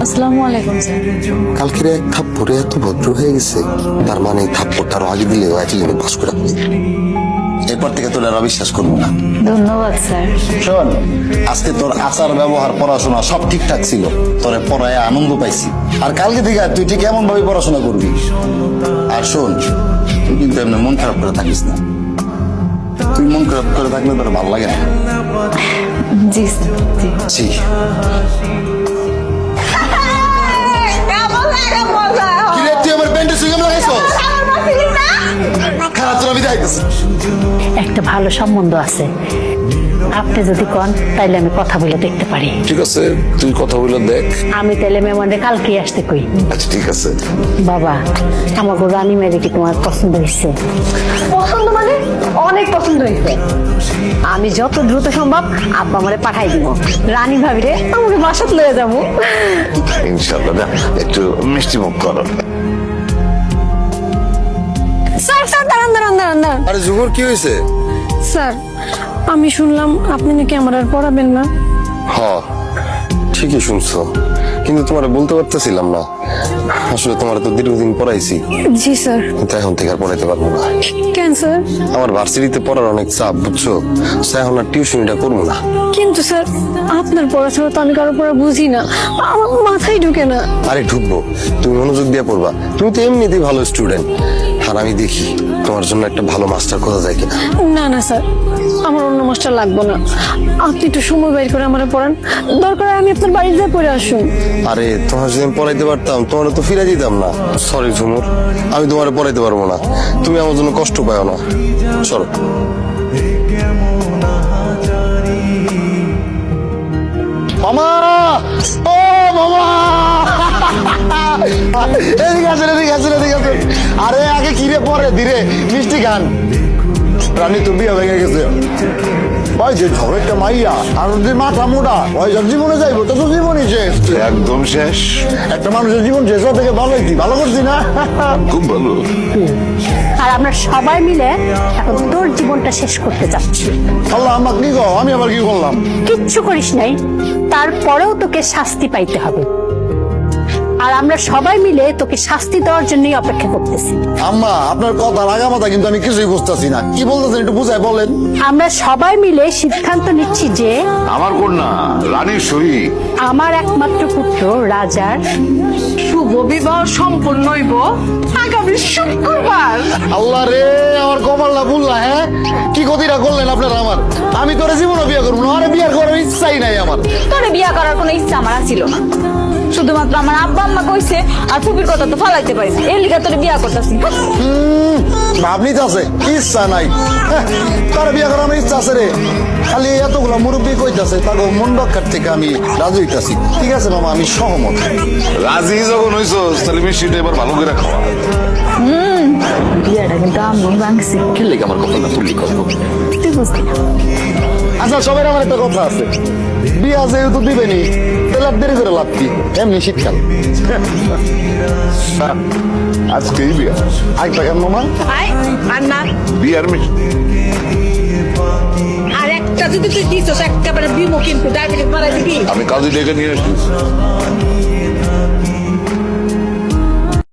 আসসালামু আলাইকুম স্যার। কালকের এক থাপ্পড়ে এত ভদ্র হয়ে গেছে, তার মানে এই থাপ্পড়টা আরো আগে দিলে একদিনে পাস করে আপনি। এরপর থেকে তোর আর অবিশ্বাস করবো না। ধন্যবাদ স্যার। শোন, আজকে তোর আচার ব্যবহার পড়াশোনা সব ঠিকঠাক ছিল, তোরে পড়ায় আনন্দ পাইছি। আর কালকে থেকে তুই ঠিক এমন ভাবে পড়াশোনা করবি। আর শোন, তুই কিন্তু এমনি মন খারাপ করে থাকিস না। তুই মন খারাপ করে থাকলে তোর ভালো লাগে না। জি স্যার, জি। জি। কিরে তুই আমার প্যান্টে সুইগাম লাগাইছস? খারাপ তোর আমি যাইতেছি। একটা ভালো সম্বন্ধ আছে, আপনি যদি কন তাইলে আমি কথা বলে দেখতে পারি। ঠিক আছে, তুই কথা বলে দেখ। আমি তাইলে মেহমানদের কালকে আসতে কই। আচ্ছা ঠিক আছে। বাবা, আমাকে রানী মেরে কি তোমার পছন্দ হয়েছে? পছন্দ মানে অনেক পছন্দ হয়েছে। আমি যত দ্রুত সম্ভব আব্বা আমারে পাঠাই দিব। রানী ভাবিরে আমাকে বাসাত লয়ে যাবো। ইনশাআল্লাহ, না একটু মিষ্টি মুখ করো। স্যার স্যার দাঁড়ান দাঁড়ান দাঁড়ান দাঁড়ান। আরে জুমুর কি হয়েছে? স্যার, আমি শুনলাম আপনি নাকি আমার আর পড়াবেন না। হ্যাঁ ঠিকই শুনছো, কিন্তু তোমার বলতে পারতেছিলাম না। আসলে তোমার তো দীর্ঘদিন পড়াইছি, জি স্যার। কিন্তু এখন থেকে আর পড়াইতে পারবো না। কেন স্যার? আমার ভার্সিটিতে পড়ার অনেক চাপ, বুঝছো? এখন আর টিউশনটা করবো না। কিন্তু স্যার, আপনার পড়াশোনা তো আমি কারো পড়া বুঝি না, আমার মাথায় ঢুকে না। আরে ঢুকবো, তুমি মনোযোগ দিয়ে পড়বা। তুমি তো এমনিতেই ভালো স্টুডেন্ট। আর আমি দেখি তোমার জন্য একটা ভালো মাস্টার খোঁজা যায় কিনা। না না স্যার, আমার অন্য মাস্টার লাগবে না। আপনি একটু সময় বের করে আমার পড়ান, দরকার হয় আমি আপনার বাড়িতে পড়ে আসুন। আরে তোমার যদি আমি পড়াইতে পারতাম, তোমার তো ফিরে দিতাম না। সরি ঝুমুর, আমি তোমার পড়াইতে পারবো না। তুমি আমার জন্য কষ্ট পাও না। চলো। মামা, ও মামা, এদিকে আসেন, এদিকে আসেন, এদিকে আসেন। আরে আগে কিরে পরে ধীরে মিষ্টি খান। রানী তো বিয়ে ভেঙে গেছে। ভাই যে ঝড়েরটা মাইয়া আর ওদের মাথা মোটা, ওই সব জীবনে যাইবো তো জীবনই শেষ। একদম শেষ। একটা মানুষের জীবন শেষ হওয়া থেকে ভালোই কি ভালো করছি না? খুব ভালো। আর আমরা সবাই মিলে এখন তোর জীবনটা শেষ করতে যাচ্ছি। আল্লাহ আমাকে কি গো, আমি আবার কি করলাম? কিচ্ছু করিস নাই, তারপরেও তোকে শাস্তি পাইতে হবে। আর আমরা সবাই মিলে তোকে শাস্তি দেওয়ার জন্যই অপেক্ষা করতেছি। আম্মা আপনার কথা লাগামাতা কিন্তু আমি কিছুই বুঝতেছি না। কি বলতেছেন একটু বুঝাই বলেন। আমরা সবাই মিলে সিদ্ধান্ত নিচ্ছি যে আমার কন্যা রানীর শরীর, আমার একমাত্র পুত্র রাজার শুভ বিবাহ সম্পূর্ণ হইব আগামী শুক্রবার। আল্লাহ রে, আমার কপালটা ভুললা। হ্যাঁ, কি ক্ষতিটা করলেন আপনারা আমার? আমি তোর জীবনে বিয়ে করবো না, আরে বিয়ে করার ইচ্ছাই নাই আমার। তোরে বিয়া করার কোনো ইচ্ছা আমার ছিল না, শুধুমাত্র আমার আব্বা আম্মা কইছে আর ফুপির কথা তো ফালাইতে পারি না, এর লিগা তোরে বিয়া করতেছি। ভাবনি তো আছে, ইচ্ছা নাই। তার বিয়ে করার আমার ইচ্ছা আছে রে। খালি এতগুলো মুরব্বী কইতাছে, তাকে মন রক্ষার থেকে আমি রাজি হইতাছি। ঠিক আছে মামা, আমি সহমত। রাজি যখন হইছো তাহলে মিষ্টিটা এবার ভালো করে খাওয়া। বিয়েটা কিন্তু আমি ভাঙছি। খেললে কি আমার কপালটা তুললি করবো? তুই বুঝলি না। আচ্ছা সবাই আমার একটা কথা আছে, বিয়া যেহেতু দিবেনি তাহলে আর দেরি করে লাভ কি? এমনি শীতকাল। আজকেই বিয়া, আরেকটা কেন মামা? আর না বিয়ার মিষ্টি। আর একটা যদি তুই দিস একেবারে বিমো কিন্তু ডায়াবেটিস বাড়াই দিবি। আমি কাজে ডেকে নিয়ে আসছি।